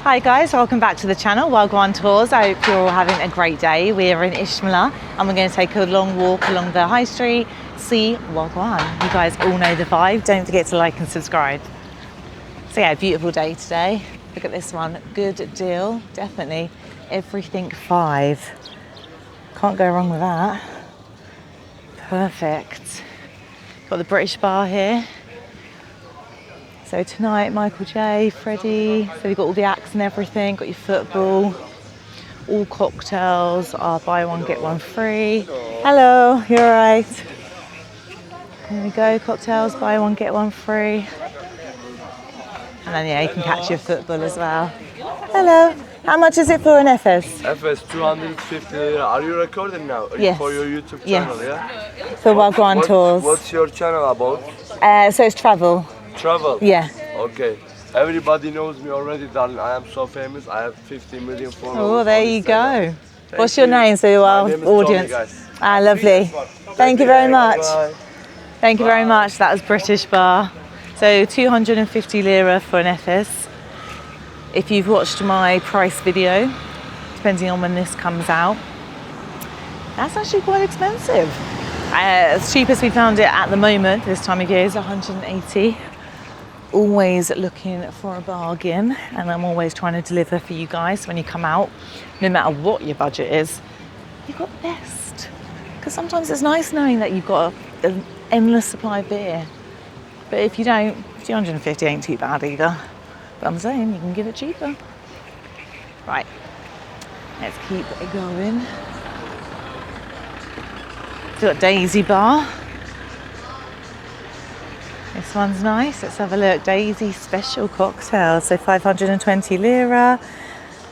Hi guys, welcome back to the channel, Wagwan Tours. I hope you're all having a great day. We are in İçmeler and we're going to take a long walk along the high street, see Wagwan. You guys all know the vibe. Don't forget to like and subscribe. So yeah, beautiful day today. Look at this one, good deal, definitely. Everything 5. Can't go wrong with that. Perfect. Got the British bar here. So tonight, Michael J, Freddie, so you've got all the acts and everything, got your football, all cocktails are buy one, get one free. Hello, you're all right. There we go, cocktails, buy one, get one free. And then yeah, you can catch your football as well. Hello, how much is it for an FS? FS 250 lira. Are you recording now? Yes. For your YouTube channel, yeah? For Wagwan Tours. What's your channel about? So it's travel. Travel? Yeah. Okay. Everybody knows me already, darling. I am so famous. I have 50 million followers. Oh, there you go. What's your name, so our audience? Tommy, Lovely. Thank you very much. Bye. Thank you very much. That was British bar. So 250 lira for an FS. If you've watched my price video, depending on when this comes out, that's actually quite expensive. As cheap as we found it at the moment, this time of year, is 180. Always looking for a bargain, and I'm always trying to deliver for you guys when you come out, no matter what your budget is. You've got the best. Because sometimes it's nice knowing that you've got an endless supply of beer. But if you don't, 250 ain't too bad either. But I'm saying you can get it cheaper. Right, let's keep it going. We've got Daisy Bar. This one's nice. Let's have a look. Daisy special cocktails. So 520 lira.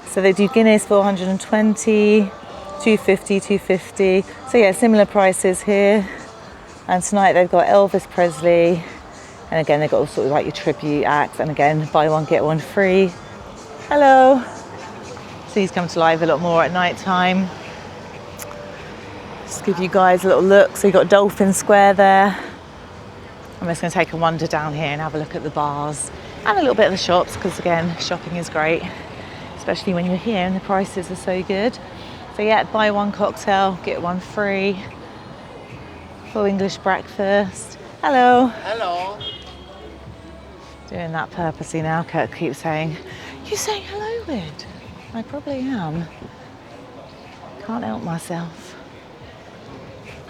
So they do Guinness 420, 250, 250. So yeah, similar prices here. And tonight they've got Elvis Presley. And again, they've got all sort of like your tribute acts. And again, buy one, get one free. Hello. So these come to life a lot more at night time. Just give you guys a little look. So you've got Dolphin Square there. I'm just going to take a wander down here and have a look at the bars and a little bit of the shops, because again, shopping is great, especially when you're here and the prices are so good. So yeah, buy one cocktail, get one free. Full English breakfast. Hello. Hello. Doing that purposely now. Kurt keeps saying, "You saying hello weird?" I probably am. Can't help myself.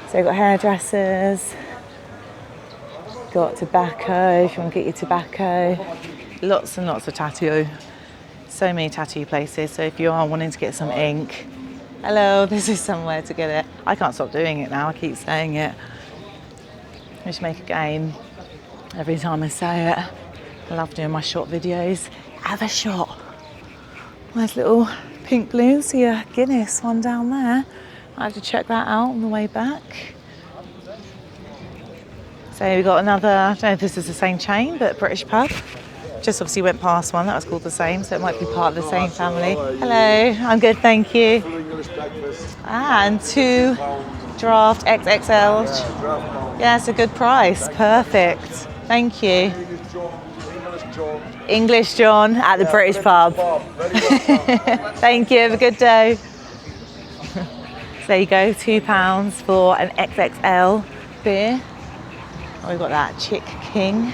So you've got hairdressers. Got tobacco, if you want to get your tobacco. Lots and lots of tattoo. So many tattoo places. So if you are wanting to get some ink, hello, this is somewhere to get it. I can't stop doing it now, I keep saying it. I should make a game every time I say it. I love doing my shot videos. Have a shot. Nice little pink balloons. See a Guinness one down there. I have to check that out on the way back. So we've got another, I don't know if this is the same chain, but British pub. Just obviously went past one that was called the same, so it might be part of the same family. Hello, I'm good, thank you. And 2 draft XXL. Yeah, it's a good price, perfect. Thank you. English John at the British pub. Thank you, have a good day. So there you go, £2 for an XXL beer. Oh, we've got that Chick King.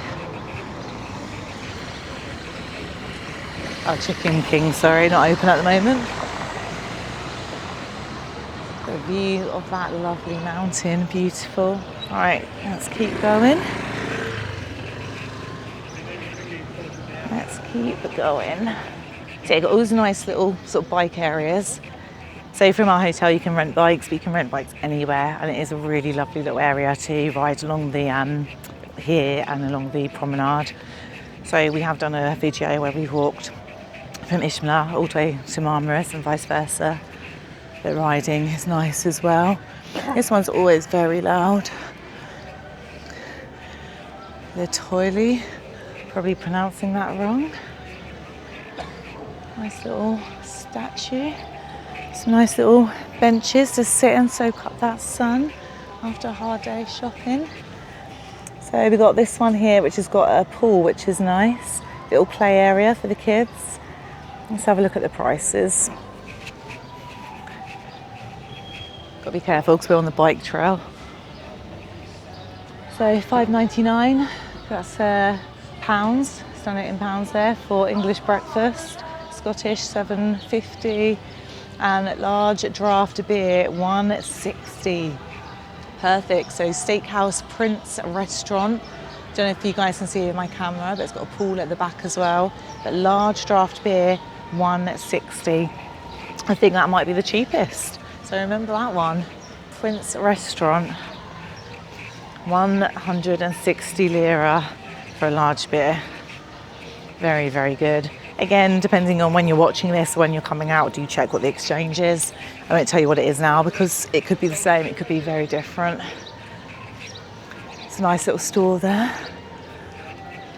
Oh, Chicken King, sorry, not open at the moment. The view of that lovely mountain, beautiful. All right, let's keep going. Let's keep going. So you've got all these nice little sort of bike areas. So from our hotel you can rent bikes, but you can rent bikes anywhere, and it is a really lovely little area to ride along the here and along the promenade. So we have done a video where we've walked from İçmeler all the way to Marmaris and vice versa. But riding is nice as well. This one's always very loud. The Toily, probably pronouncing that wrong. Nice little statue. Some nice little benches to sit and soak up that sun after a hard day shopping. So we've got this one here which has got a pool, which is nice. Little play area for the kids. Let's have a look at the prices. Got to be careful because we're on the bike trail. So £5.99, that's pounds, it's done it in pounds there for English breakfast. Scottish £7.50 and large draft beer £1.60. Perfect. So Steakhouse Prince Restaurant. Don't know if you guys can see it in my camera, but it's got a pool at the back as well. But large draft beer £1.60. I think that might be the cheapest. So remember that one. Prince Restaurant, 160 lira for a large beer. Very, very good. Again, depending on when you're watching this, when you're coming out, do check what the exchange is. I won't tell you what it is now because it could be the same, it could be very different. It's a nice little store there.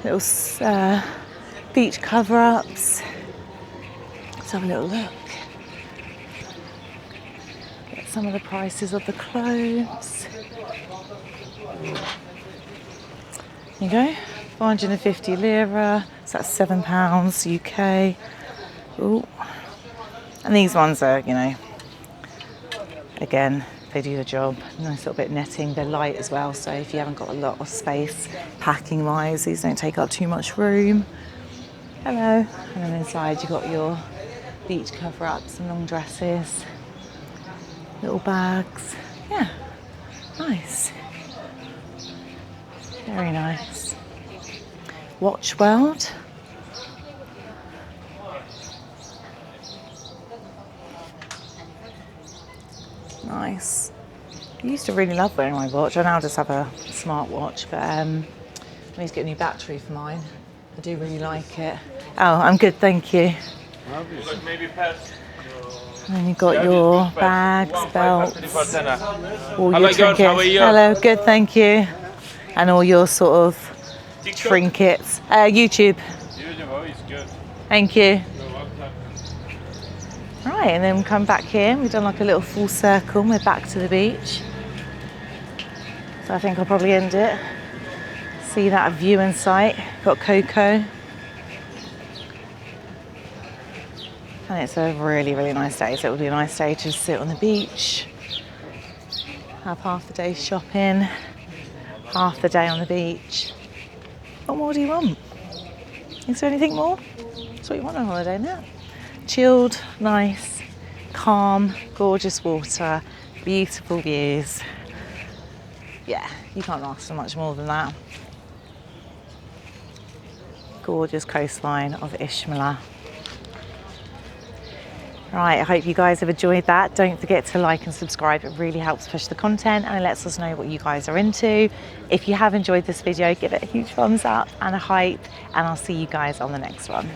Little beach cover-ups. Let's have a little look. Get some of the prices of the clothes. There you go. 450 lira, so that's £7 UK. Ooh. And these ones are, you know, again, they do the job. Nice little bit of netting, they're light as well, so if you haven't got a lot of space packing wise, these don't take up too much room. Hello. And then inside you've got your beach cover-ups and long dresses, little bags. Yeah, nice. Very nice. Watch World. Nice. I used to really love wearing my watch. I now just have a smart watch, but I need to get a new battery for mine. I do really like it. Oh, I'm good, thank you. And then you've got your bags, belts, all your trinkets. Hello, good, thank you. And all your sort of trinkets. YouTube. YouTube is good. Thank you. Right, and then we come back here. We've done like a little full circle. We're back to the beach. So I think I'll probably end it. See that view in sight. Got Coco. And it's a really, really nice day. So it would be a nice day to sit on the beach, have half the day shopping, half the day on the beach. What more do you want? Is there anything more? That's what you want on holiday now. Chilled, nice, calm, gorgeous water, beautiful views. Yeah, you can't ask for much more than that. Gorgeous coastline of İçmeler. Right, I hope you guys have enjoyed that. Don't forget to like and subscribe. It really helps push the content and it lets us know what you guys are into. If you have enjoyed this video, give it a huge thumbs up and a hype, and I'll see you guys on the next one.